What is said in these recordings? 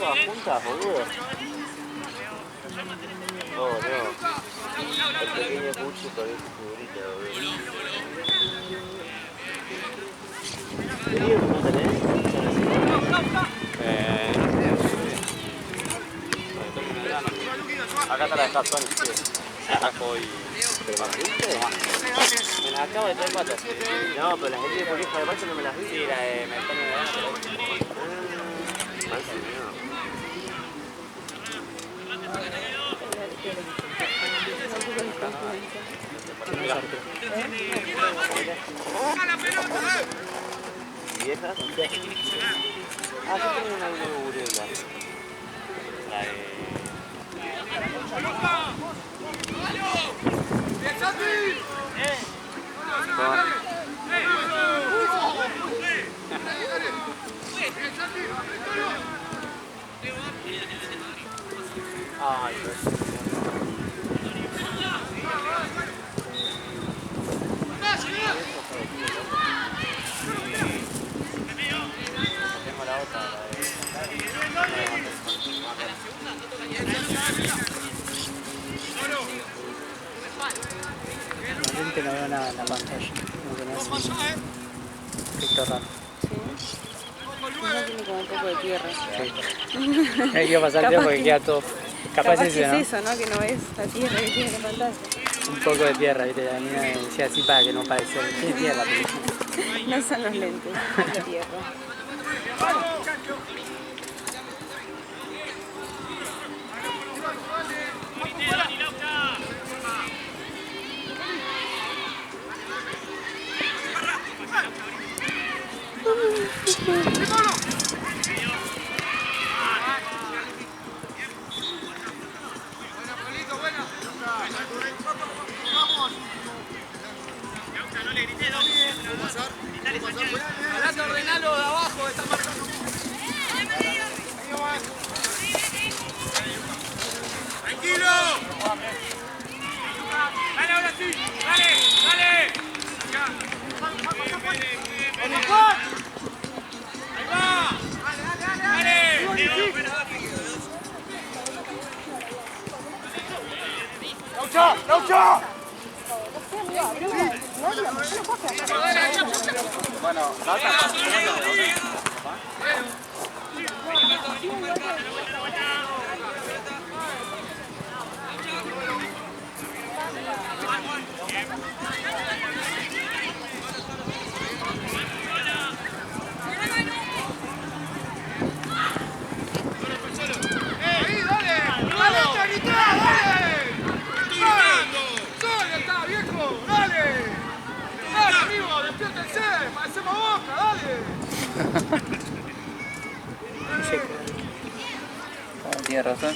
todas juntas, boludo. Oh, no. El pequeño Pucho todavía su figurita, boludo. ¿Querido que no tenés? Acá te la dejás, Tony. Ajo y... ¿Pero me viste? Me las acabo de traer patas. No, pero las heridas por hija de pacho no me las vi. Sí, la de Mercano de Gana, pero... Mal señor. ¿Viejas? Ah, yo tengo una burela. La de... Ay, pues... Tengo la otra, la de... Realmente no veo nada en la pantalla. Como que no hace un efecto raro. Sí. Ella tiene como un poco de tierra. Sí. No hay que pasar tiempo porque queda todo. Capaz que ese, es ¿no? eso, ¿no? Que no ves la tierra que tiene en la pantalla. Un poco de tierra, ¿viste? La niña me decía así para que no parezca. Tiene tierra, pero... No son los lentes, es la tierra. Adelante, ordenalo de abajo, está marcando. ¡Tranquilo! ¡Dale, ahora sí! ¡Dale! ¡Dale! ¡Ahí va! ¡Dale! ¡Laucha! ¡Laucha! Bueno, la otra parte. Tienes razón.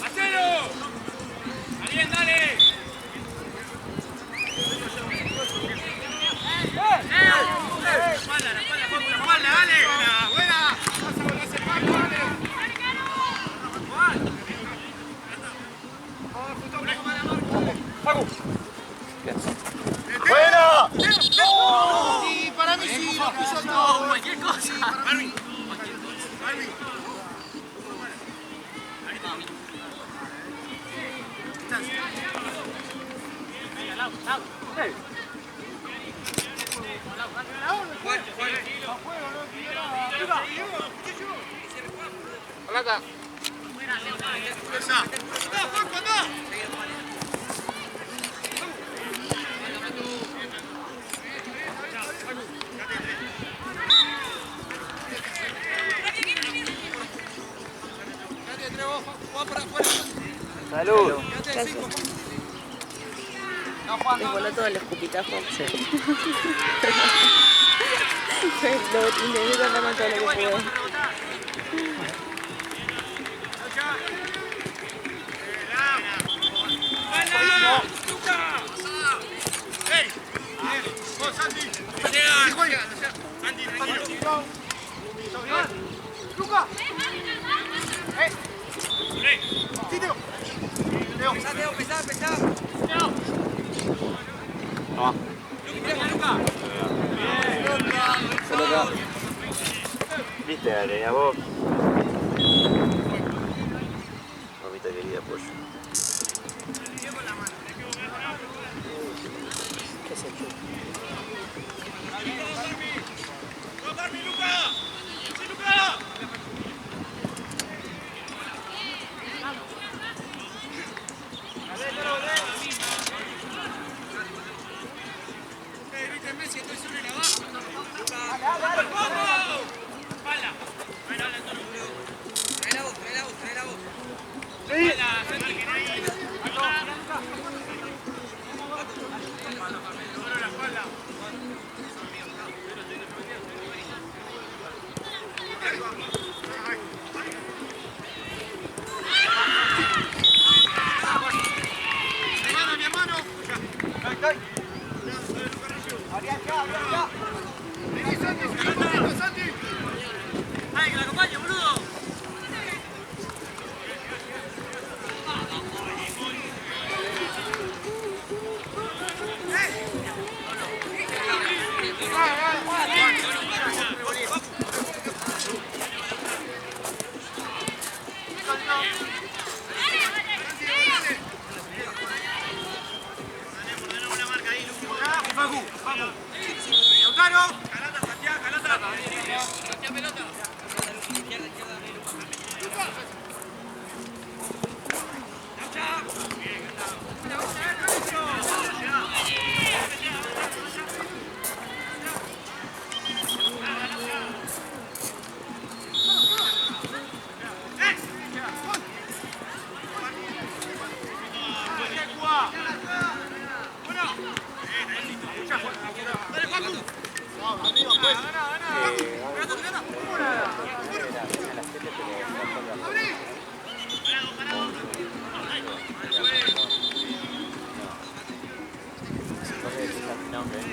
¡Marcelo! ¡Alguien, dale! ¡Espalda, dale! ¡Buena! ¡Buena! Sí, para mí sí, lo piso todo. Cualquier cosa. Marvin. Hola, ¡Salud! Gracias. Les voló todo el escupitajo. Sí. Lo intenté contar con todo lo que pude. ¡Luca! ¡Sitio! Toma. Pelota. ¿Viste, Ale? A vos. Mamita querida, pollo. ¿Qué es esto?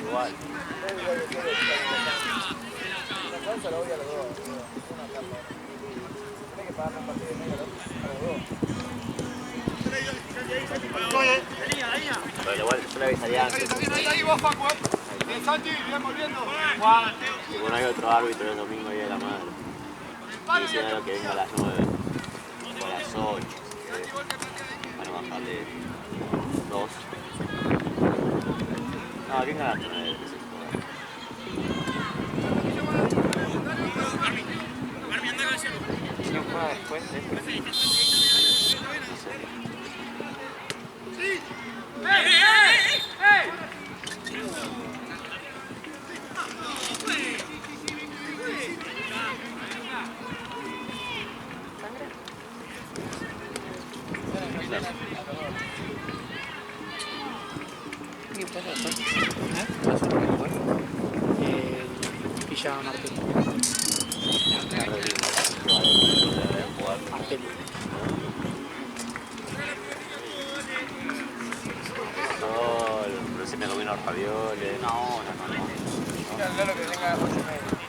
Igual. Pero igual, yo le avisaría antes. Ahí vos, Facu. Bien, Santi, bien volviendo. Y bueno, hay otro árbitro el domingo día de la madre. Y diciendo que venga a las 9 o a las 8. Van a bajarle 2. No, que venga a las 9. ¿Quién juega después de esto? ¿Qué pasa después? Pilla Martín. Martín. Pero si me comí unos ravioles. No. Mirá lo que tenga 8:30.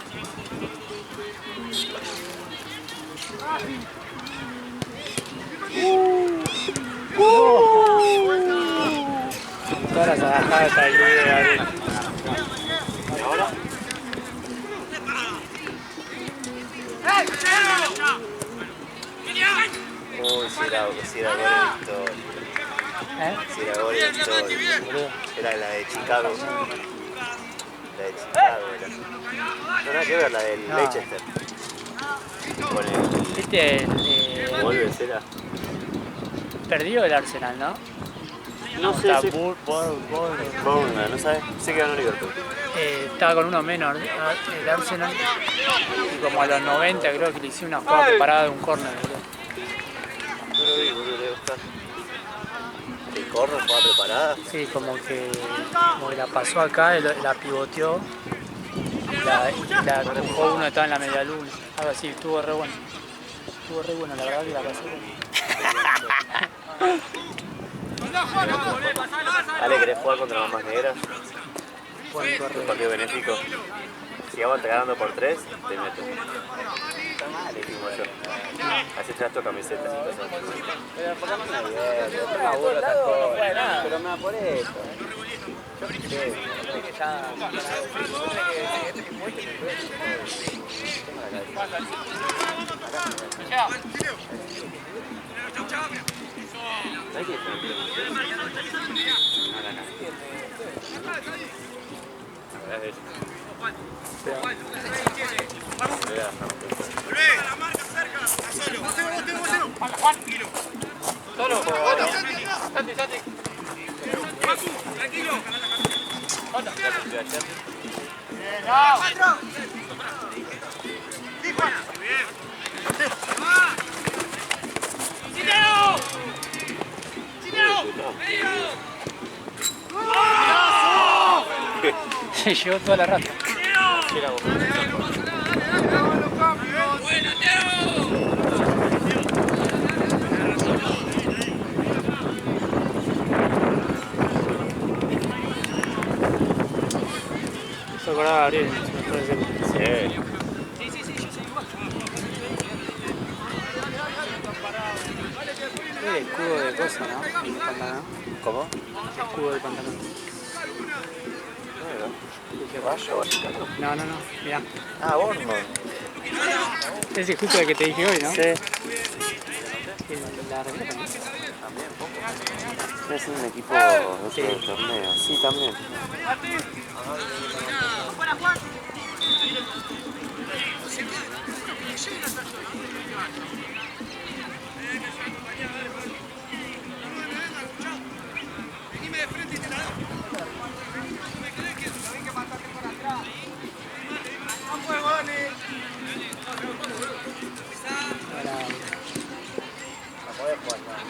Todas las bajadas ahí de Gabriel. ¿Y ahora? Uy, si era gol de victoria. Si era gol de victoria. Era la de Chicago. La de Chicago era. No, nada que ver, la del No. Leicester. Con el... ¿Viste Wolves era. perdió el Arsenal, no? No sé, Está sí. Bournemouth. No sabes, sé que ganó Liverpool. Estaba con uno menos el Arsenal. Y como a los 90 creo que le hice una jugada preparada de un córner, boludo. No lo vi, boludo, debe estar. ¿El corner estaba preparada? Sí, como que la pasó acá, la pivoteó. La empujó uno, estaba en la media luna. Algo así, estuvo re bueno. Estuvo re bueno, la verdad que la pasó bien. Ale, ¿querés jugar contra las Mamas Negras? Buen Un corre. partido benéfico. Si vamos ganando por 3, te meto. está mal, dijimos yo. Así trato camisetas y cosas. Pero por lo menos me divierte, después me aburro otras cosas. Pero me da por eso. Yo qué sé, no sé que ya... No hay que defender. Solo, Santi, Santi. Tranquilo. Se llevó toda la rata. Se acordaba Gabriel, se me fue a decir. Sí. El escudo de cosa, ¿no? El pantalón. ¿Cómo? El escudo del pantalón. ¿Qué rayo? No, mirá. Ah, Bournemouth. Ese es justo el que te dije hoy, ¿no? Sí. La remera también. También, poco. Es un equipo de otro torneo. Sí, también. Venime de frente y te la doy. No me crees que sabés que mataste por atrás. ¡A fuego, Dani! No podés jugar nada.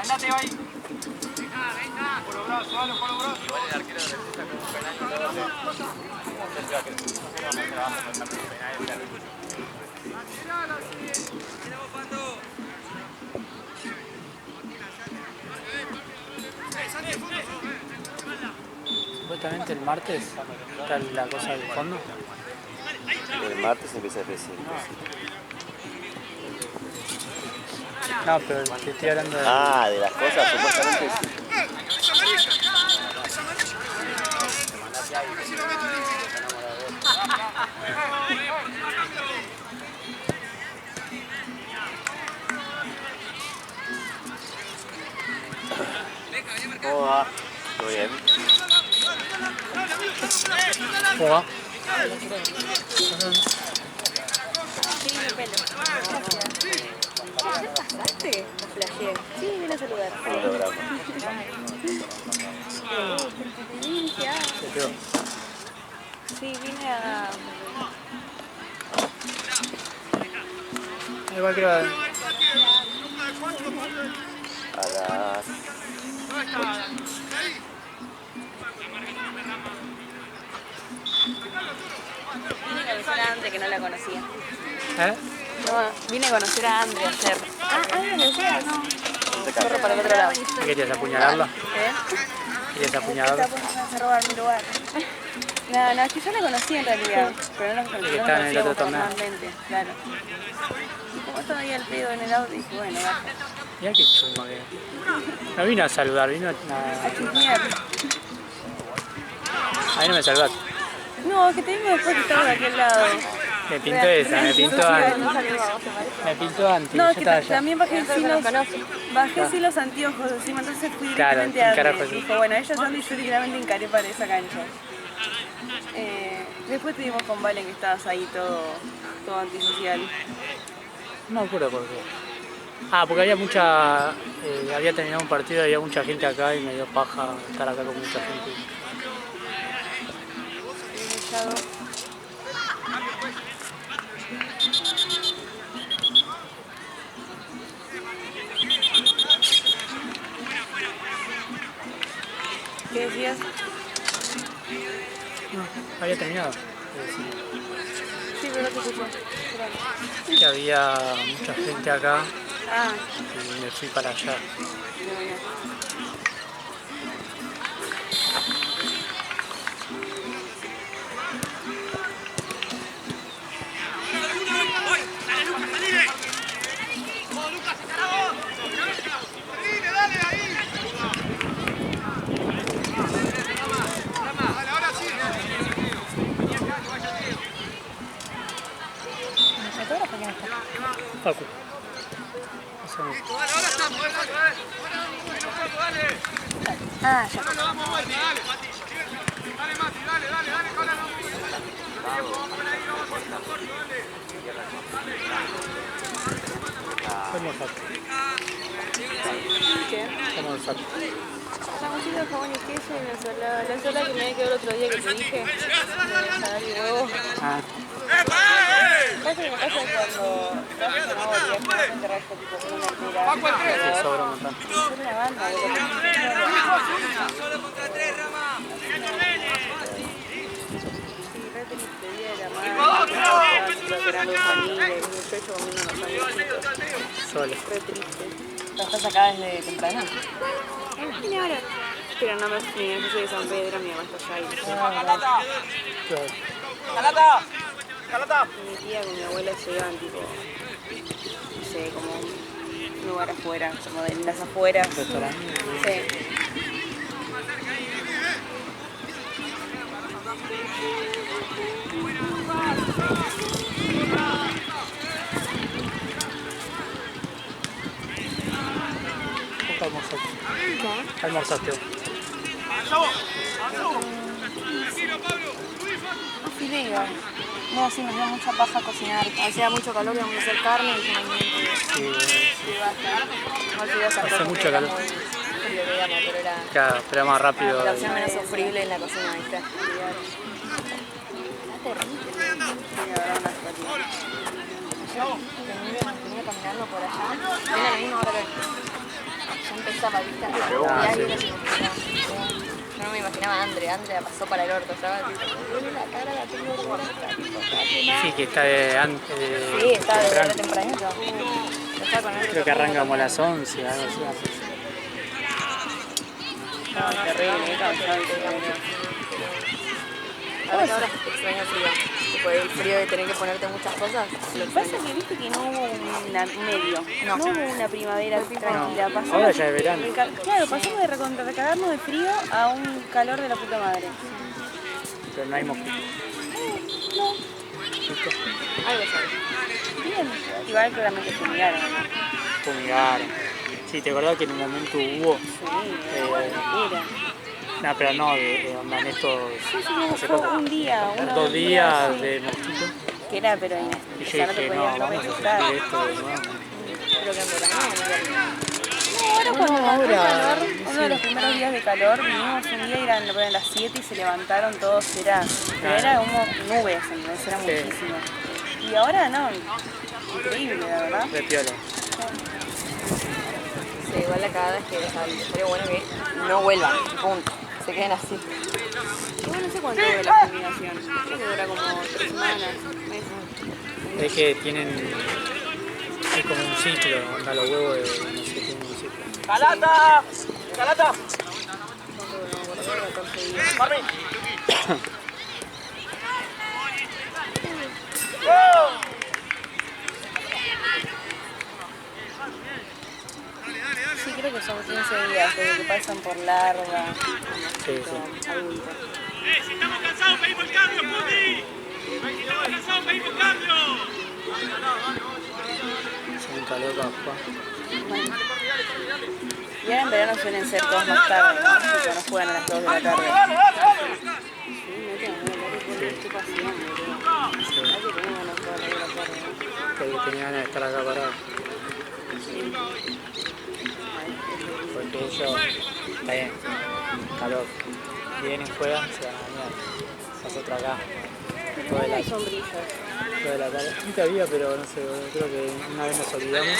Andate ahí. Por los brazos, dale, por los brazos. Igual el arquero de defensa con un penal y todo. No sé si va a crecer. No sé cómo trabaja con tantos penales, claro. Supuestamente el martes está la cosa del fondo. El martes empieza a crecer. No, pero te estoy hablando de... Ah, de las cosas, supuestamente sí. ¡Es amarilla! ¡Es amarilla! Si lo meto en el ¿Cómo va? ¿Todo bien? ¿Cómo va? Sí, me pelo. ¿Qué pasaste? La flasheé. Sí, vine a saludar. Un logramos. Se quedó. Sí, vine a... Igual creo... A las... Vine a conocer a Andre, que no la conocía. ¿Eh? No, vine a conocer a Andre ayer. Ah, ¿la conocías? No. Corro para el otro lado. ¿Qué querías apuñalarla? ¿Eh? ¿Querías apuñalarla? Está por robar mi lugar. No, es que yo la conocí en realidad, pero no la Que estaba en el otro torneo. personalmente, claro. Y como estaba ahí al pedo en el auto, dije, bueno, baja. Mirá qué chungo que... No vino a saludar, vino a... A chismear. A mí no me saludaste. No, que te vimos después que estaba de aquel lado. Me pintó esa, me pintó antes. No saludamos, ¿te parece? Me pintó antes, No, yo es que estaba allá. también bajé sin los anteojos encima, entonces fui Claro, directamente ¿quién a carajo Andre. es? Dijo, bueno, ellos son y yo literalmente encaré para esa cancha. Después te vimos con Valen que estabas ahí todo antisocial. No me acuerdo por qué. Ah, porque había mucha... había terminado un partido, había mucha gente acá y me dio paja estar acá con mucha gente. ¿Qué decías? No, había terminado. Sí. Sí, pero no te escuché. Que había mucha gente acá Ah, y me fui para allá. Facu. Eso no. ah, ya. Vamos Facu. ¿Qué? Vamos Facu. Sanguchito de jamón y queso y una ensalada. La ensalada que me había quedado el otro día que te dije. Ensalada y huevo. Ah, Pasa que me pasa cuando trabajo zanahoria, generalmente rasco tipo con una altura. se sobra un montón. Es una banda, Solo contra 3, Rama. Sí, re triste, día de la madre, operando familia, y yo comiendo unos sanguchitos. Solo. Re triste. ¿Estás acá desde temprano? Vine ahora. Pero no me fui, yo soy de San Pedro, mi mamá está allá. Claro. ¡Calata! ¡Calata! Y mi tía con mi abuela se iban tipo, no sé, como un lugar afuera, como de las afueras. Restaurante. Sí. ¿Qué almorzaste? ¿Qué? ¿Qué almorzaste? Ah, fideo. No, sí, nos dio mucha paja cocinar. Hacía mucho calor y íbamos a hacer carne y Sí, sí, basta. No olvidé hacer hace todo mucho porque era calor. muy frío, digamos, pero era Claro, pero más rápido. la opción menos sufrible en la cocina, ¿viste? Está terrible. Sí, la verdad, una fatiga. Venía caminando por allá. Viene a la misma hora que ya empezaba, ¿viste? Ah, Y ahí sí. era como- Yo no me imaginaba a Andre la pasó para el orto, estaba tipo, "Uy, la cara la tengo rota, tipo, está quemada". Sí, que está antes de. Sí, estaba de temprano. tempranito. Estaba con él Creo que arranca como a las 11, algo así. Estaba terrible, ahora extraño el frío. Tipo, el frío de tener que ponerte muchas cosas. Lo que pasa es que viste que no hubo un medio. No hubo una primavera tranquila. No, ahora ya es verano. Claro, pasamos de recagarnos de frío a un calor de la puta madre. Pero no hay mosquitos. No, algo sabe. Bien. Igual claramente fumigaron, ¿no? Fumigaron. Sí, ¿te acordás que en un momento hubo? Sí, locura. No, pero no, onda en estos. Sí, hace fue poco. un día, uno 2 días sí. de mosquitos. Que era, pero Y yo no te dije, podías no, vamos a registrar. hacer esto de nuevo. Pero que en verano. No, ahora cuando bajó el calor, uno de los primeros días de calor, vinimos un día y eran las 7 y se levantaron todos, pero era como nubes, entonces era Sí. muchísimo. Y ahora no, increíble, la verdad. De piola. Sí, igual la cagada es que estaría bueno que no vuelvan, punto. Se queden así. Igual no sé cuánto dura la fumigación, creo que dura como 3 semanas, meses. Es que tienen. Es como un ciclo, onda los huevos de. No sé, tienen un ciclo. ¡Calata! ¡Calata! ¿Cuánto duró? 14 días. ¡Marvin! Sí, creo que son 15 días, desde que pasan por larva, Sí, sí. adulto. Si estamos cansados, pedimos el cambio, Puti. Si estamos cansados, pedimos cambio. Son un calor bajo. Y ahora en verano suelen ser todos más tarde, ¿no? Porque no juegan a las 2 de la tarde. Sí, no tengo qué pasión, boludo. Ay, que tengo ganas de jugar a las 2 de la tarde, ¿no? Que tenía ganas de estar acá parado. Sí. Porque ellos. Está bien. Calor. Vienen, juegan, se van a bañar. Nosotros acá. Toda No la, hay sombrillas. toda la tarde. Nunca había, pero no sé, creo que una vez nos olvidamos.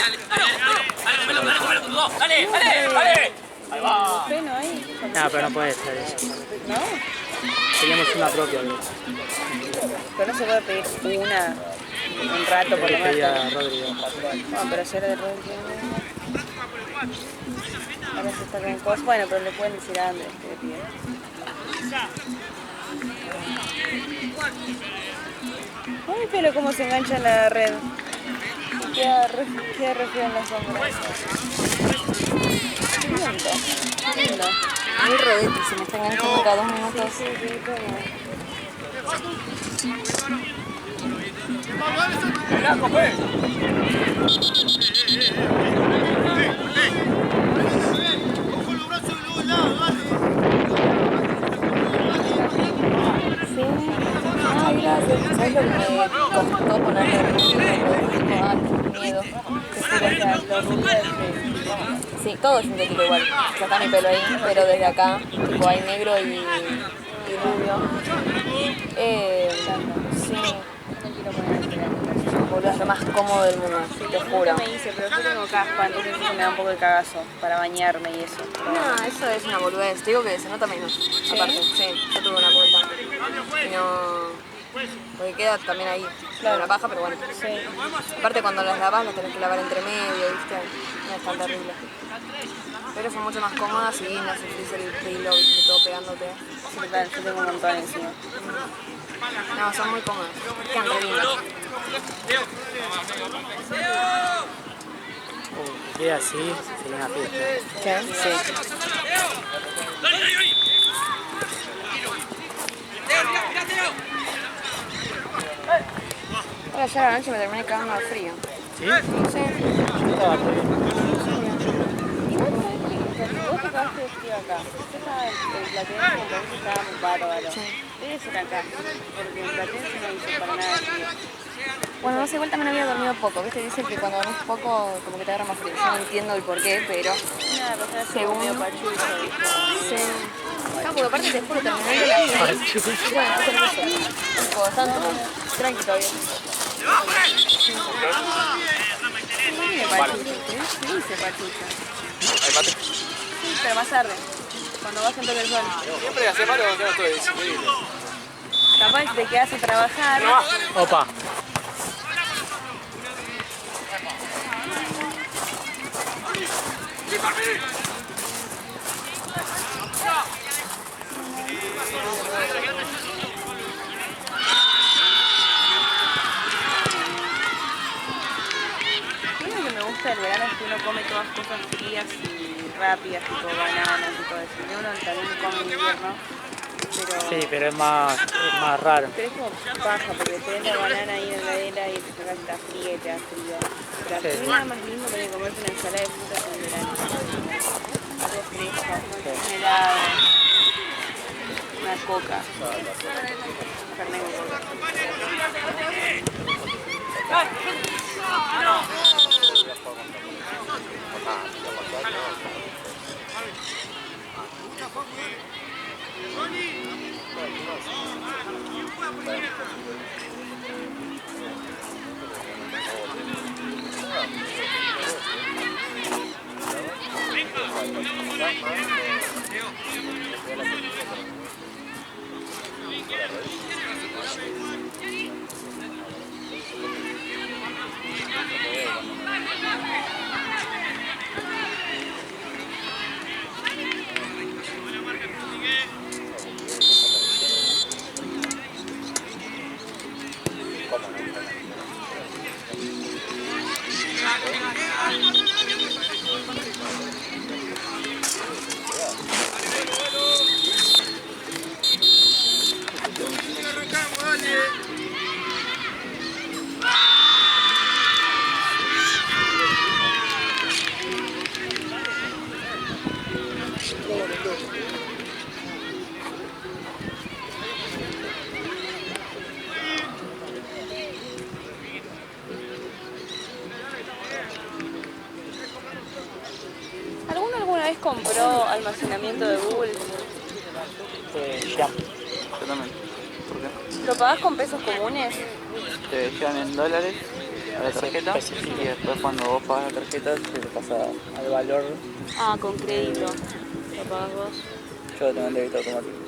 ¡Dale, dale, dale! Ahí va. ¿Freno ahí? No, pero no puede estar eso. ¿No? Teníamos una propia, creo. Pero no se puede pedir una un rato por lo Le pedí menos. a Rodrigo. No, pero si era de Rodrigo. Ahora se está con cosas. Bueno, pero le pueden decir a Andrés que le pide. Ay, pero cómo se engancha en la red. Queda re feo en la sombra. Qué lindo. Qué lindo. Muy rodete, se me está enganchando cada 2 minutos. Sí, como... Ay, gracias. ¿Sabes lo que me costó ponerle ruido? Miedo. Sí, todo es sintético igual. Ya está mi pelo ahí, pero desde acá, tipo hay negro y rubio. Sí. Boludo, es lo más cómodo del mundo, te juro. Me hice, pero yo tengo caspa, entonces eso me da un poco de cagazo para bañarme y eso. No, eso es una boludez. Te digo que se nota menos. Aparte, sí, yo tuve una vuelta. Y no... Porque queda también ahí, claro, la paja, pero bueno. Sí. Aparte cuando las lavas las tenés que lavar entre medio, ¿viste? No es tan terrible. Pero son mucho más cómodas y no sufrís el pelo, ¿viste? Todo pegándote. Sí, total, yo tengo un montón encima. No, son muy cómodas. Quedan re lindas. Que quede así, sería una fiesta. ¿Qué? Sí. Ahora ya a la noche me terminé cagando de frío. ¿Sí? Sí. Estaba todo bien. Igual sabes que cuando vos te cagaste de frío acá, yo estaba en Platense, entonces estaba muy bárbaro. Sí. Debe ser acá, porque en Platense no hizo para nada de frío. Bueno, no sé, igual también había dormido poco, ¿viste? Dicen que cuando dormís poco como que te agarra más frío. Yo no entiendo el porqué, pero... Una persona así Según- medio pachucho, ¿viste? Sí. No, porque aparte te juro, terminé de la serie. Bueno, no tenés eso. Tipo, están todos tranqui todavía. Sí, pachucho, ¿sí? ¿Qué dice pachucho? Sí, pero más tarde, cuando vas a toque el sol. Siempre que hace malo no estoy, es increíble. Capaz te quedas a trabajar. Opa. Lo único que me gusta del verano es que uno come todas cosas frías y rápidas, tipo bananas y todo eso. Y uno también come en invierno, pero... Sí, pero es más raro. Pero es como paja, porque tenés la banana ahí en la heladera y te sacas está fría y te da frío. Pero Sí. así nada más lindo que comerse una ensalada de frutas en verano. Algo fresco, un helado, una coca. Fernet con coca. ¿Alguna vez compró almacenamiento de Google? Ya. Yo también. ¿Por qué? ¿Lo pagás con pesos comunes? Te llevan en dólares a la tarjeta y después cuando vos pagas la tarjeta se te pasa al valor. Ah, con crédito. ¿Lo pagás vos? Yo lo tengo en débito automático.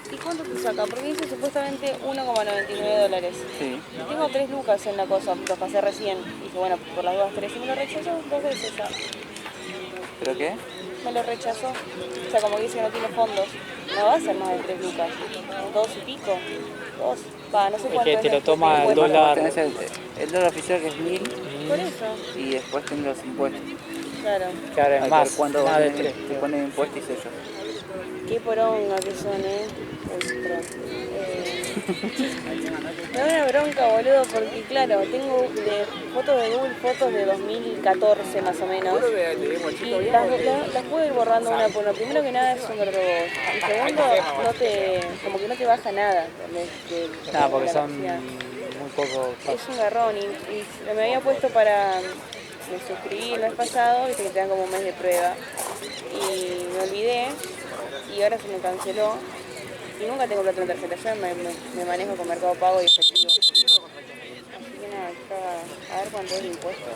¿Y cuánto te saca? Porque dice supuestamente 1,99 dólares. Sí. Y tengo 3 lucas en la cosa, los pasé recién. Dije, bueno, por las dudas 3 y me lo rechazó 2 veces ya. ¿Pero qué? Me lo rechazó. O sea, como que dice que no tiene fondos. No va a ser más de 3 lucas. 2 y pico. 2. Va, no sé cuánto que te lo el toma el impuesto. dólar. Tenés el dólar oficial que es 1000 Por eso, y después tenés los impuestos. claro. Claro, Hay es que más, ver cuánto más de te 3. ponen impuestos y sellos. Qué poronga que son, Uy, perdón. Me da una bronca, boludo, porque claro, tengo fotos de Google, fotos de 2014 más o menos. Y las puedo ir borrando una por una. Primero que nada es un verbo. Y segundo, como que no te baja nada. Nada, porque la son capacidad. muy poco. Es un garrón y me había puesto para... Me suscribí el mes pasado, viste que te dan como un mes de prueba. Y me olvidé y ahora se me canceló. Y nunca tengo plata en tarjeta, yo me manejo con Mercado Pago y efectivo. Así que nada, a ver cuánto es de impuestos.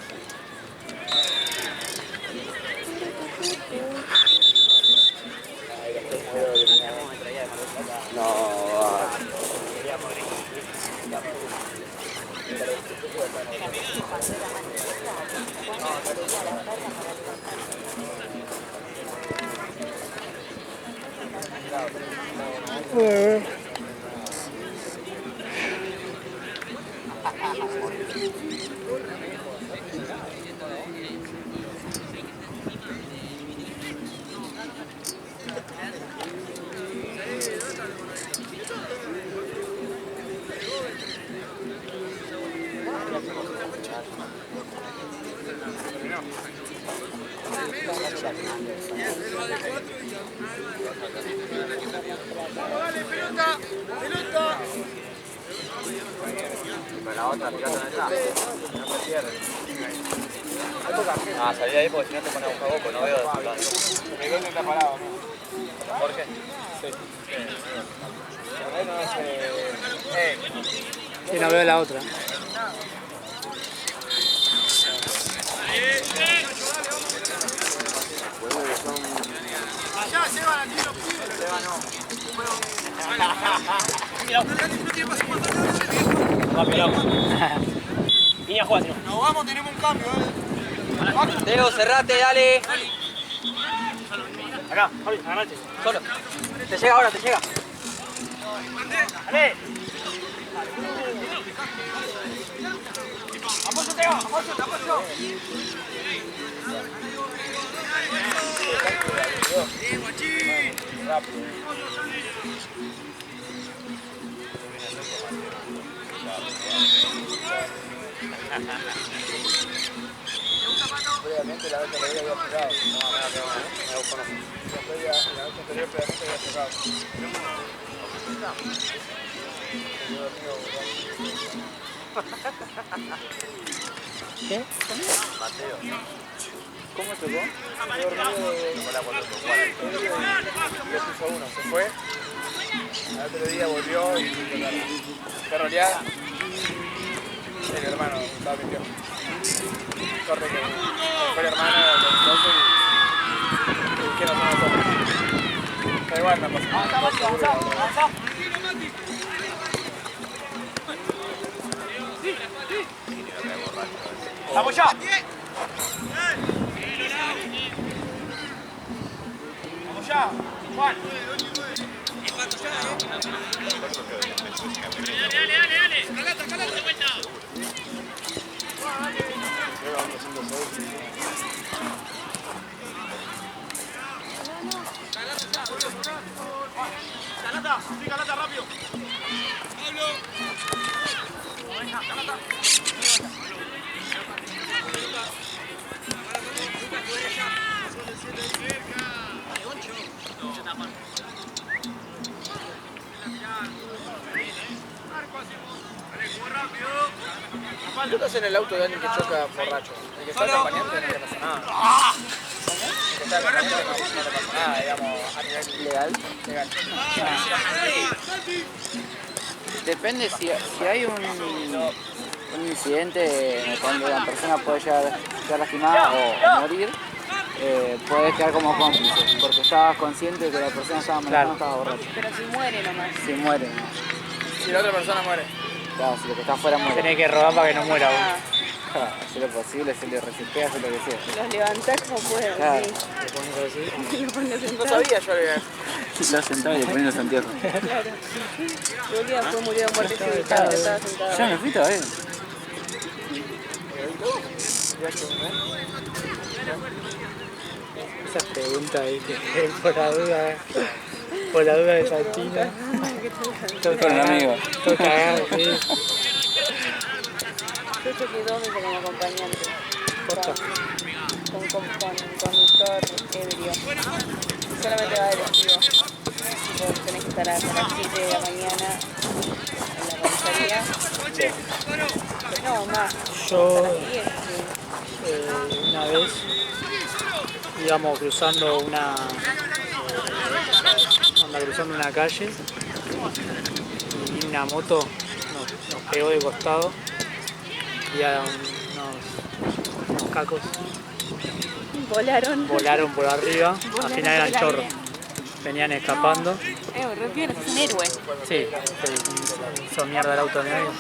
Dale, pelota, pelota. Pero la otra, mirá dónde está. No se pierde. Ah, salí de ahí porque si no te pones a buscar boco, no veo de otro lado. El gol no está parado, ¿no? ¿Jorge? Sí. Y no veo la otra. Allá se van aquí los pibes. Se van, no. No tiene pase por atrás. Niña, juega, señor. Nos vamos, tenemos un cambio, Teo, cerrate, dale. Acá, Javi, adelante. Solo. Te llega ahora, te llega. ¡Dale! ¡Apoyo, Teo! ¡Apoyo, te apoyo! Previamente la vez anterior había cerrado. No, me lo conozco. La vez anterior previamente había cerrado. ¿Qué? Mateo. ¿Cómo tocó? Le puso uno, se fue. Al otro día volvió y fue roleada. El hermano estaba metido. Corre que fue el hermano entonces y dijeron no nosotros. Da igual, no pasa nada. ¡Avanza! ¡Vamos ya! ¡Vamos ya! ¡Juan! ¡Dale! ¡Calata de vuelta! ¡Calata! ¡Sí, calata rápido! ¡Pablo! ¡Venga, calata! ¿Qué estás en el auto de alguien que choca borracho? El que está acompañante no le pasa nada. El que está acompañante no le pasa nada, digamos, a nivel ¿Legal? legal. Depende si hay un incidente en el cual la persona puede llegar lastimada o morir, podés quedar como cómplice, porque estabas consciente de que la persona estaba manejando, estaba borracha. Pero si muere nomás. Si muere, Si la otra persona muere. claro, si lo que está afuera muere. Tenés que robar para que no muera vos. Claro, hacer lo posible, se le resistía, hacer lo que sea. Los levantás como puedas. Claro. Sí. Te pones así. Y lo pones No sentado. sabía yo que... Estaba sentado y le ponen los anteojos. Claro. Y un día después murió de muerte súbita, estaba sentado. Ya me fui todavía. Esa pregunta, ¿viste? Por la duda de Santina. Todo Con un amigo. Todo cagado, sí. Yo choqué 2 veces como acompañante. Posta. Con conductor ebrio. Solamente va de testigo. Tipo, tenés que estar hasta las 7 de la mañana en la comisaría. No, más. Yo Hasta las 10, sí. una vez íbamos cruzando una calle y vino una moto, nos pegó de costado y a unos cacos Volaron. volaron por arriba, al final eran chorros, venían escapando. Re bien, es un héroe. Sí, hizo mierda el auto de medio.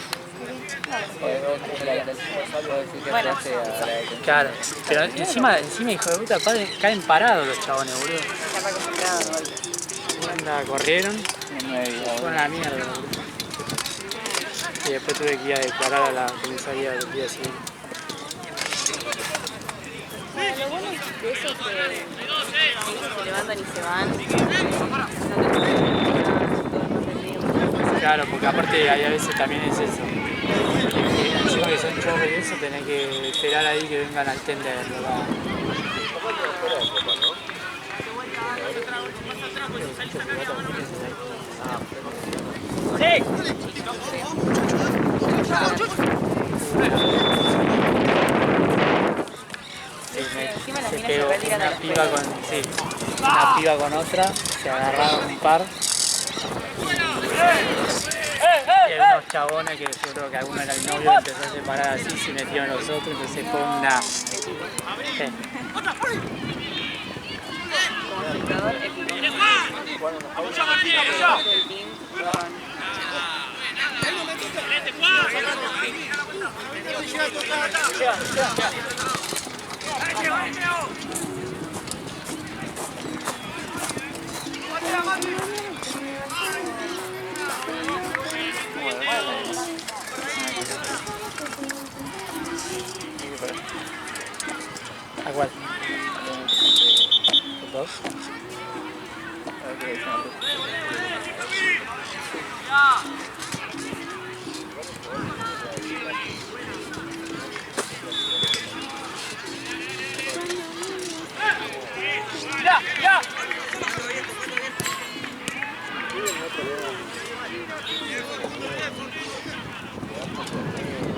Bueno, Claro, pero encima hijo de puta padre, caen parados los chabones, boludo. está acostumbrado de golpe. Anda, corrieron, fueron a la mierda, boludo. Y después tuve que ir a declarar a la comisaría del día siguiente. Bueno, lo bueno de eso es que se levantan y se van. No te Claro, porque aparte hay a veces también es eso. Que encima que son chorros y eso, tenés que esperar ahí que vengan al tender, ¿verdad? Encima las Se minas pegó se retiran a una la piba con, sí, una piba con otra, se agarraron un par. Y hay unos chabones que yo creo que alguno era el novio, empezó a separar así, se metieron los otros, entonces fue una... Sí. como espectador épico. ¡Vamos ya, Martín, vamos ya! Del team, con- ¿A cuál? ¿Dos? ¡Ya, ya!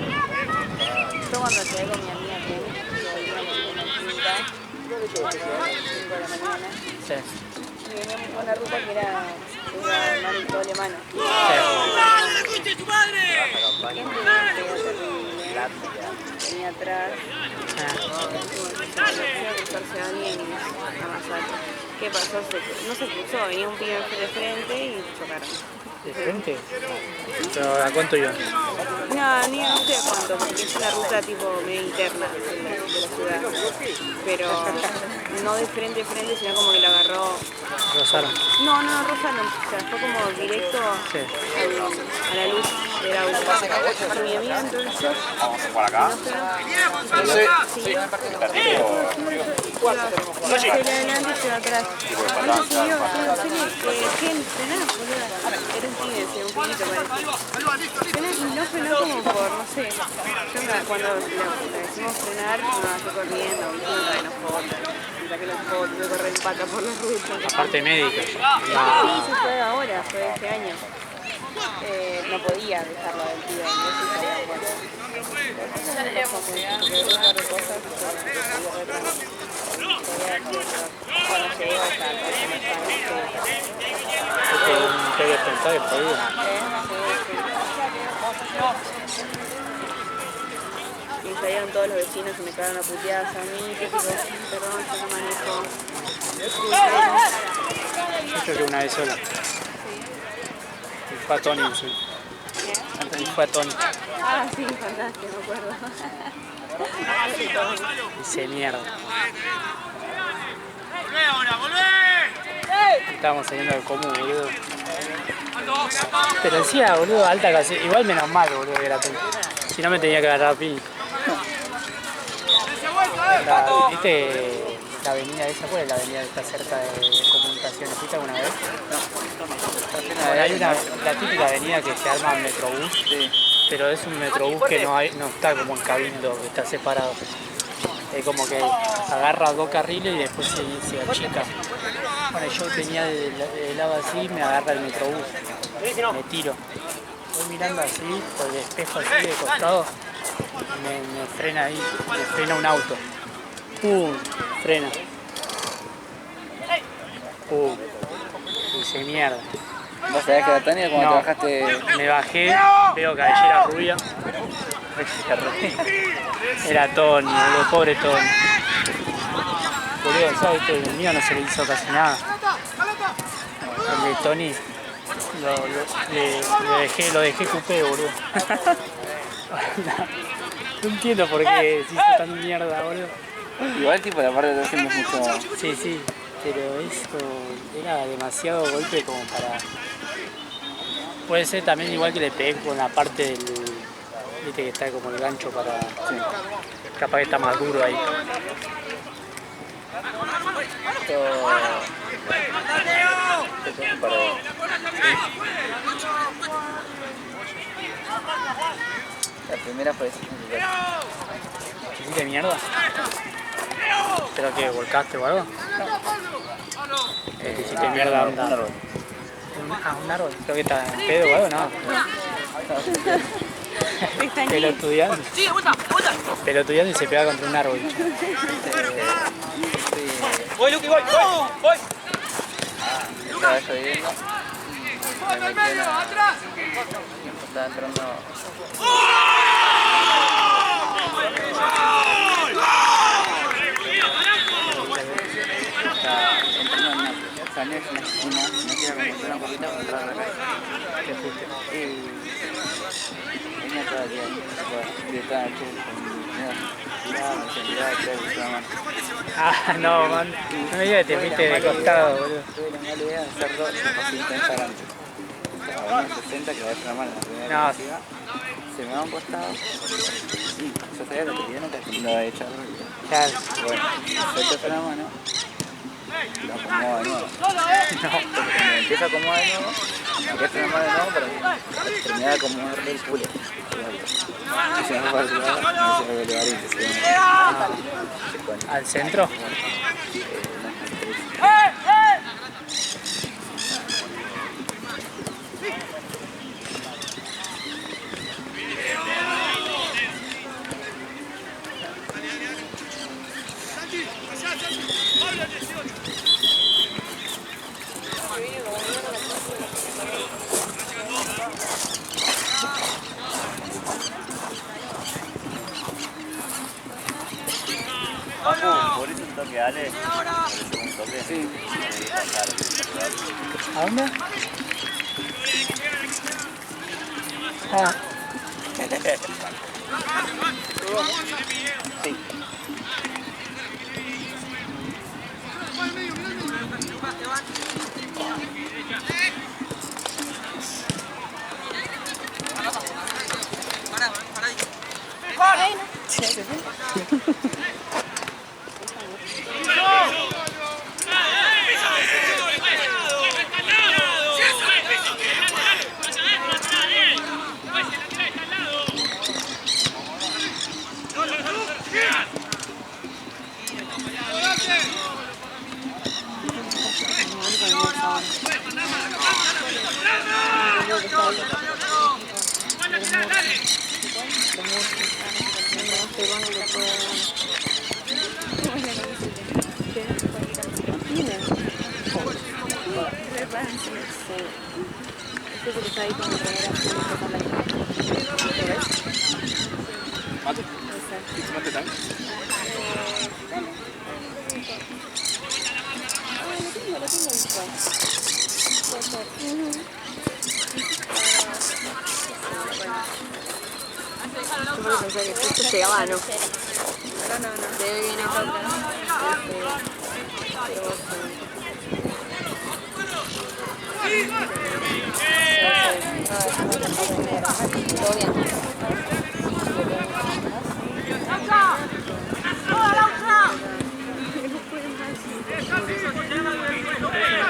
Yo cuando llegué con mi amiga que volvíamos de una quinta, a las 5 de la mañana, Sí. y veníamos con una ruta que era mal y todo alemana. ¡Dale, concha de tu madre! Gente terrible, venía atrás, cruzarse a alguien y amasarlo. ¿Qué pasó? No se cruzó, venía un pibe de frente y chocaron. ¿De frente? Pero ¿a cuánto iban? No, ni no sé cuánto, porque es una ruta tipo medio interna de la ciudad. Pero no de frente, sino como que la agarró. Rosaron. No, Rosa no, o sea, fue como directo Sí. a la luz del auto. Mi amiga entró en shock. Vamos por acá. Sí. Hacia adelante y hacia atrás. Entonces siguió, ¿quién frenás, boluda? Era un pibe, un pibito parece. Y no frenó como por, no sé. Yo cuando le decimos frenar, me bajé corriendo, me enojó. Me saqué las fotos, me corrí en pata por la ruta. Parte médica. Sí, se fue ahora, fue este año. No podía dejarlo del tío, entonces bueno. Porque un par de cosas cuando llegué a estar, Un que pensar que podía. y salieron todos los vecinos y me cagaron a puteadas a mí, típico, perdón, yo no manejo. Yo que una vez sola. Y fue a Tony, sí. Y fue a Tony. Ah, sí, fantástico, me acuerdo. Dice mierda. ¡Volvé ahora, volvé! Estábamos saliendo del común, boludo. Pero decía, boludo, alta casi. Igual menos mal, boludo, que era Tony. Si no me tenía que agarrar a pi. ¿Viste la avenida esa? ¿Cuál es la avenida que está cerca de comunicaciones? ¿Fuiste alguna vez? No. Hay una, la típica avenida que se arma en Metrobús, sí. Pero es un Metrobús que no está como en Cabildo, que está separado. Es como que agarra 2 carriles y después se achica. Bueno, yo venía del lado así, me agarra el Metrobús, me tiro. Voy mirando así, por el espejo así de costado, me frena ahí, me frena un auto. ¡Pum! Frena. ¡Pum! Dice mierda. ¿Vos sabés que era Tania cuando te bajaste? Me bajé, veo cabellera rubia. Era Tony, boludo, pobre Tony. Boludo, ¿sabes que el mío no se le hizo casi nada? El de Tony lo dejé cupé, boludo. No entiendo por qué se hizo tan mierda, boludo. Igual tipo la parte de atrás no es mucho... Sí, pero eso era demasiado golpe como para... Puede ser también igual que le pegué con la parte del... Viste que está como el gancho para... Sí. Capaz que está más duro ahí. La primera fue esa. ¿Hiciste mierda? ¿Pero que volcaste o algo? ¿Hiciste mierda? Un árbol. Un árbol. Creo que está en pedo o algo, no. Pelotudeando. Pelotudeando y se pega contra un árbol. ¡Voy, Luqui, voy! Estaba lloviendo. ¡Voy, al medio, atrás! Estaba entrando... Salí en una esquina, me quiero encontrar un poquito para entrar a la calle. ¿Qué fuiste? Y venía todo el día, gritaba con miedo. Ah, no, man. No me digas que te fuiste de costado, boludo. Tuve la mala idea de hacer 2 facilitantes adelante. Estaba en 60 que va a ser mal en la primera No. velocidad. Se me va a un costado y yo sabía lo que tenía que lo había hecho al ruido. Claro. Bueno, suelto la mano. Lo acomodo de nuevo. Cuando empiezo a acomodar de nuevo, me quedo la mano de nuevo para terminar de acomodarle el culo. Y se me fue al lado, no se me ve el y se ¿Al centro? Por eso un toque, Ale. Por eso un toque. Sí. ¿A dónde? Ah. Sí. Yo por eso pensé que justo llegaba, no. Se ve bien acá. Todo bien.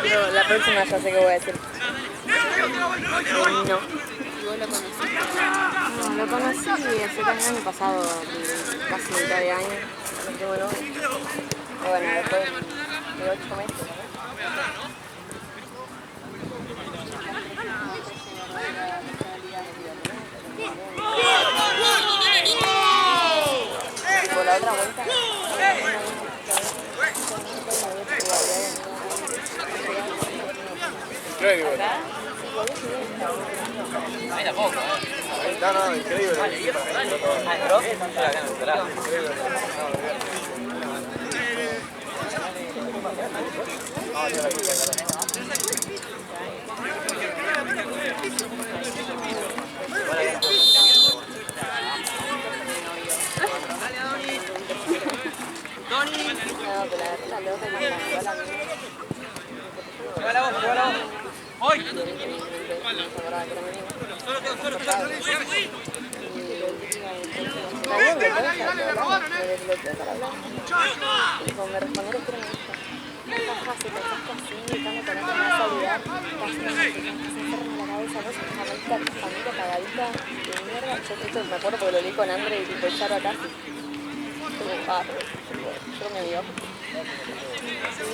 Pero la próxima ya sé qué voy a decir. No. ¿Vos lo conociste? No, lo conocí hace el año pasado, casi mitad de año. No tengo novio. Y bueno, después de 8 meses. Por la otra vuelta. Increíble. Ahí tampoco, No, increíble. La loca que me mandó la Juega la voz. ¡Hoy! Me respondieron que no es fácil, estás así, están con una salida, casi me la cabeza, vos sos una maldita familia cagadita de mierda. Yo esto me acuerdo porque lo leí con Andre y tipo echar acá. Yo me vio. Sí,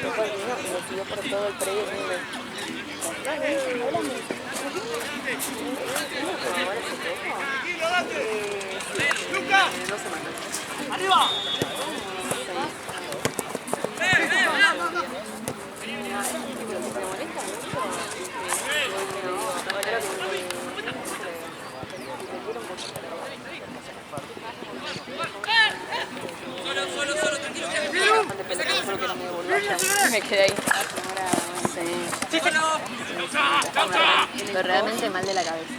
después vino y me siguió por todo el predio y me ¡Arriba! Me quedé ahí. Sí. Pero realmente mal de la cabeza.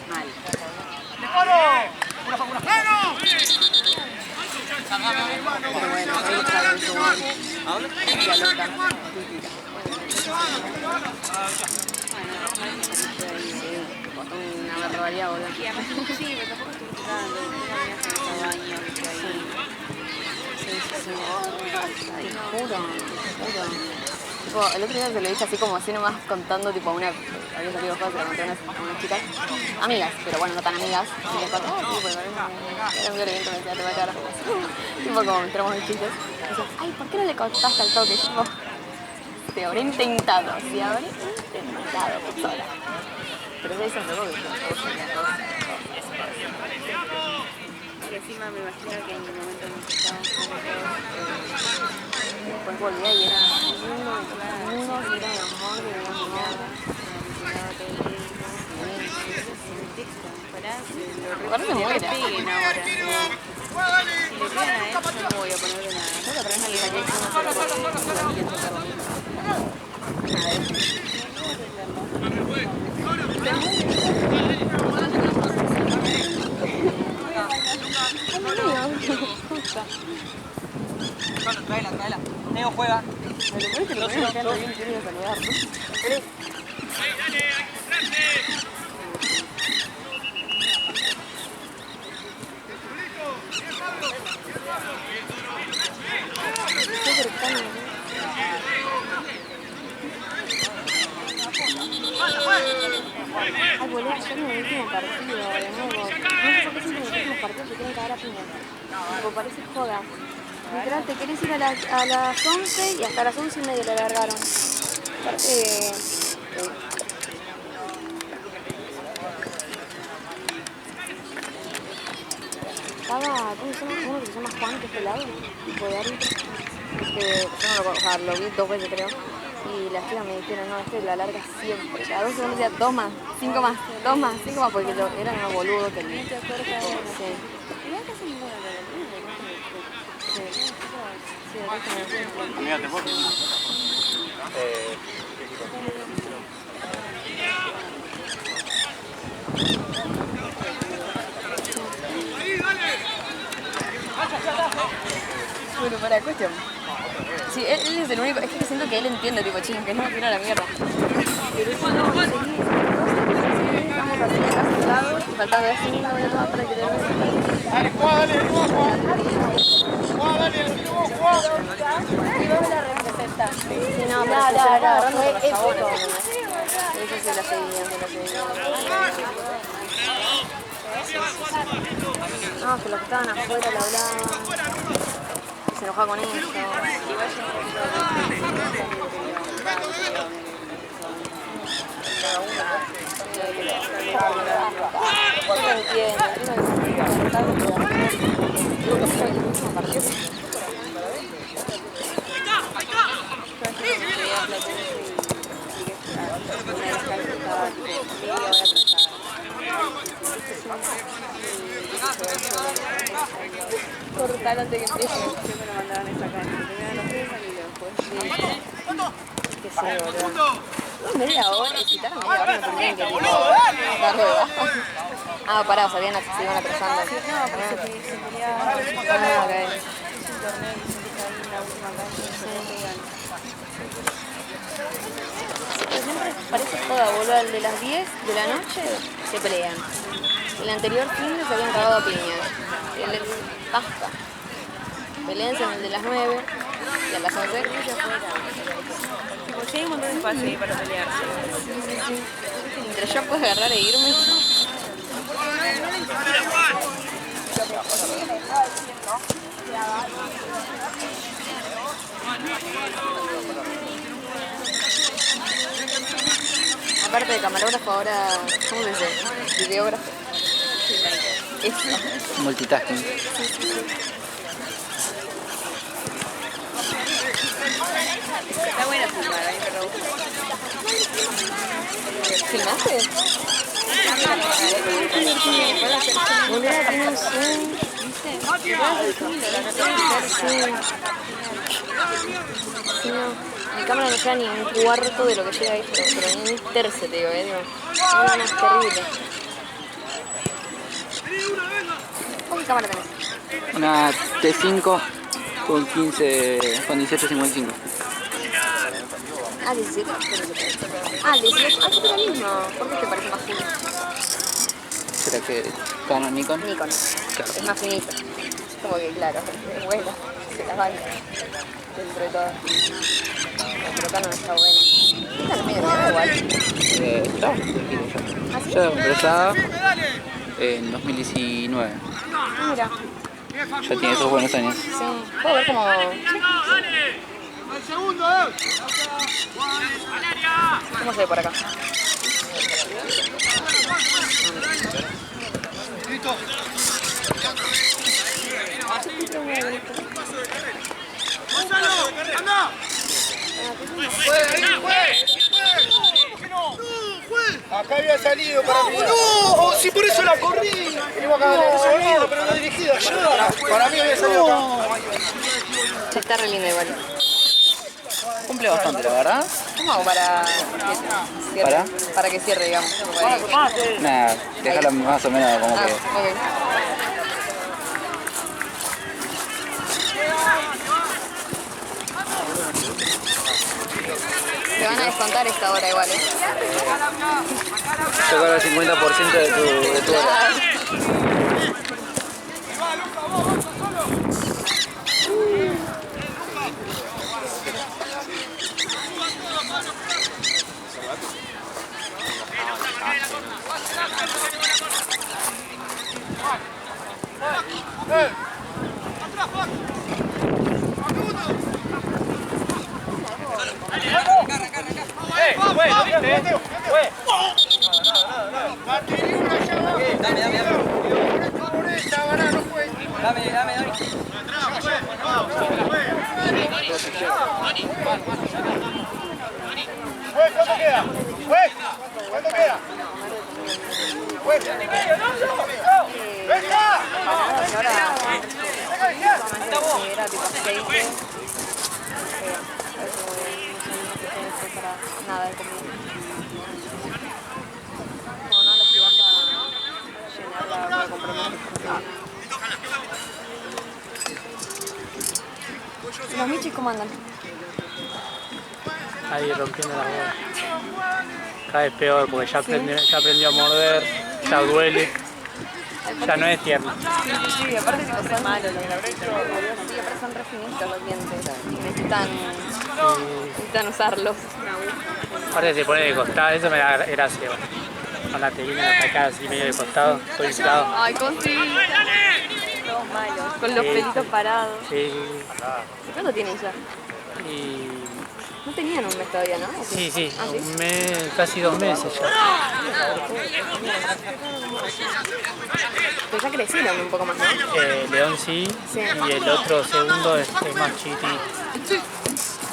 Mal. Pero bueno, ahí está el segundo. La loca. Una barbaridad, boludo. Sí, pero tampoco estoy disfrutando. Te juro. Tipo, el otro día se lo dije así como así nomás contando tipo a una... Había salido cosas, le conté a unas chicas, amigas, pero bueno, no tan amigas. Y les conté, tipo, era un violento, me decía, te voy a quedar las cosas. Tipo como entramos en chistes. Y decía, ay, ¿por qué no le contaste al toque? Y yo, te habré intentado, sola. Pero ya hizo un poco que yo sería todo. Y encima me imagino que en el momento en que estábamos juntos, Después volvía y era uno, y era de amor, y de mierda. Ahora se muere. peguen ahora. Si le pegan a él, no voy a ponerle nada. No, pero es una lista que Tráela. Neo juega. Me lo parece que lo veo acá, bien querido saludar, ¿no? Ay, boludo, ayer en el último partido, de nuevo. No sé por qué siempre en los últimos partidos se quieren cagar a piña. Tipo, parece joda. Literal, te querés ir a las 11 y hasta las 11:30 lo largaron. Aparte... Estaba, ¿cómo se llama? Uno que se llama Juan, que es pelado, tipo de árbitro. Yo no lo conozco, o sea, lo vi 2 veces creo. Y las chicas me dijeron, no, la larga siempre. Cada 2 segundos decía 2 más, 5 más, 2 más, 5 más, porque eran unos boludos que... ¿No te acuerdas? Sí. Igual casi ninguna de Amiga, ¿te puedo? Bueno, para cuestión. Sí, él es el único, es que siento que él entiende, tipo, ching, que no quiero la mierda. Pero eso no, seguí, estamos así acá sentados, y faltaba 10 minutos más para que te veas. Dale, Juan, dale, Juan. Juan, dale, Juan. Y vos la representa. Sí, no, pero fue épico. Eso se la seguían. No, que los que estaban afuera le hablaban. Se enojaba con eso. No entiendo. Cortar antes que empiece. Siempre me mandaban esta cara. Primero los piensan y después qué sé, boludo. Media hora, citar media hora no tendrían que ir. Ah, pará, o sea, se iban atrasando. No, pero se quería... Ah, ok. Pero siempre parece joda, boludo. El de las 10 de la noche se pelean. El anterior fin se habían cagado a piñas. Basta. Peleense en el de las 9 y a las 11. Porque hay un montón de espacio ahí para pelearse. Sí. Mientras yo puedo agarrar e irme. Aparte de camarógrafo, ahora, ¿cómo se dice? Videógrafo. Eso. Multitasking. Está buena filmar, a mí me gusta. ¿Filmaste? Boludo, tiene un zoom. Sí, no. Mi cámara no llega ni un cuarto de lo que llega esto, pero ni un tercio, te digo, digo. No, es terrible. ¿Con qué cámara tenés? Una T5 con 1855. Ah, 17. Ah, 18. Ah, es la misma. ¿Por qué te parece más fino? ¿Será que Canon, Nikon? Nikon. Claro. Es más finito. Como que, claro, es bueno. Se las banca. Dentro de todo. Pero Canon está bueno. Esta no es medio nueva igual. Está. ¿Ah, sí? Ya empresa en 2019. Ah, mira. Ya tiene esos buenos años. Sí. Puedo ver como... ¿Cómo se ve por acá? Acá había salido para mí. ¡No! Si por eso la corrí. Iba a cagar en salido, pero no dirigida. Para mí había salido acá. Está re linda igual. Cumple bastante, la verdad. ¿Cómo hago para que cierre? Para que cierre, digamos. Nada, déjala más o menos como que... Ok. Te van a descontar esta hora igual, ¿eh? Yo cobro el 50% de tu hora. ¿Cuánto queda? ¿Cuánto queda? ¡Venga! que era tipo aceite. No sé para nada de comida. Bueno, ahora si vas a llenarla voy a comprar más. ¿Los michis cómo andan? Ahí rompiendo las bolas. Cada vez peor porque ya aprendió a morder, ya duele, ya no es tierno. Sí, aparte tipo son malos los dientes. Sí, aparte son re finitos los dientes y necesitan usarlos. Aparte se pone de costado, eso me da gracia. Cuando te vienen a atacar así medio de costado, estoy inflado. Ay, cosita. Todos malos, con los pelitos parados. Sí, ¿Cuánto tienen ya? y No tenían un mes todavía, ¿no? sí, sí, Ah, ¿sí? un mes, casi 2 meses ya. Pero ya crecieron un poco más, ¿no? León sí, Sí. y el otro segundo es más chiquitito.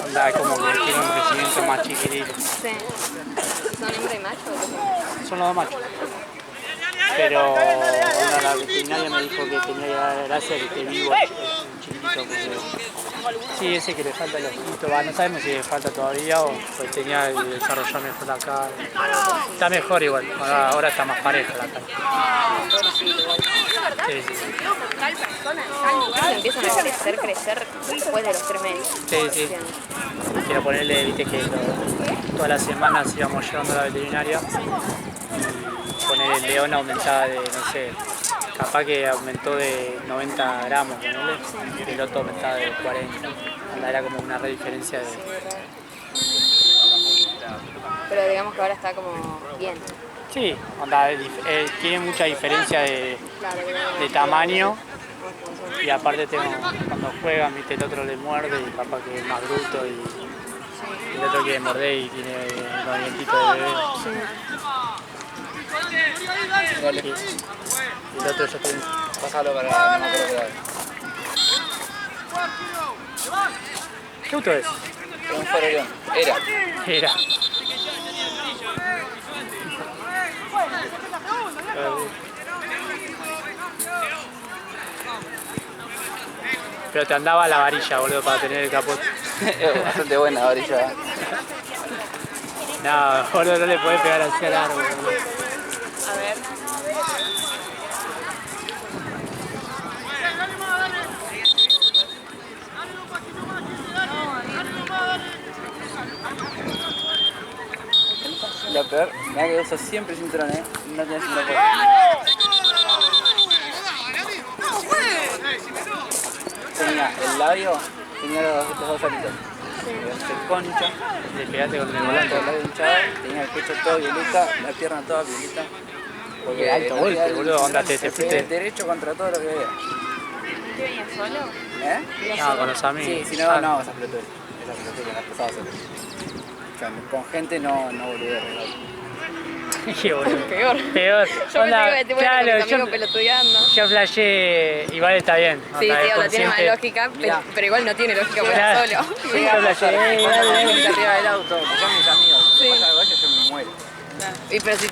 Onda, como que tiene un crecimiento más chiquitito. Sí. ¿Son hembra y macho o qué son? Son los dos machos. Pero onda, la veterinaria me dijo que tenía que dar gracia que esté vivo el chiquitito. Porque sí, ese que le falta el ojito, no sabemos si le falta todavía o pues tenía que desarrollar mejor la cara. Está mejor igual, ahora está más pareja la cara. Sí, sí. Empiezan a crecer después de los 3 meses. Sí, sí. Quiero ponerle, viste que todas las semanas íbamos llevando a la veterinaria y poner el león aumentaba de, no sé, capaz que aumentó de 90 gramos, ¿no? El otro aumentaba de 40. Era como una re diferencia de... Pero digamos que ahora está como bien. Sí, onda, tiene mucha diferencia de tamaño. Y aparte cuando juegan, viste, el otro le muerde y capaz que es más bruto y el otro quiere morder y tiene los dientitos de bebé. Dale. Y el otro ya tiene... Pásalo para no me acuerdo qué ¿Qué auto es? es un farolón. Era. Era. Pero te andaba la varilla, boludo, para tener el capote. Es bastante buena varilla. No, boludo, no le podés pegar hacia el árbol, boludo. A ver. La peor, mira que uso siempre cinturón, no tenés cinturón. Tenía el labio, tenía los dos aritos. Se concha, Le pegaste con el el volante. labio hinchado, tenía el pecho todo violeta, la pierna toda violeta. Qué alto golpe, boludo, onda, te fuiste. Derecho contra todo lo que veía. ¿Qué venía solo? No, con los amigos. Sí, si no, no, esa pelotuda. Esa pelotuda, las pesaba solo. O sea, con gente no volví a regalar. Qué boludo. Peor. Peor. Yo pensé que iba a decir, bueno, con mis amigos pelotudeando. yo flashé, igual está bien. Sí, onda, es tío, tiene más consciente. lógica, pero igual no tiene lógica porque Claro. era solo. Sí, yo flashé, dale, dale. Arriba del auto, que son mis amigos. Sí. Si pasa algo, yo me muero. Y pero si te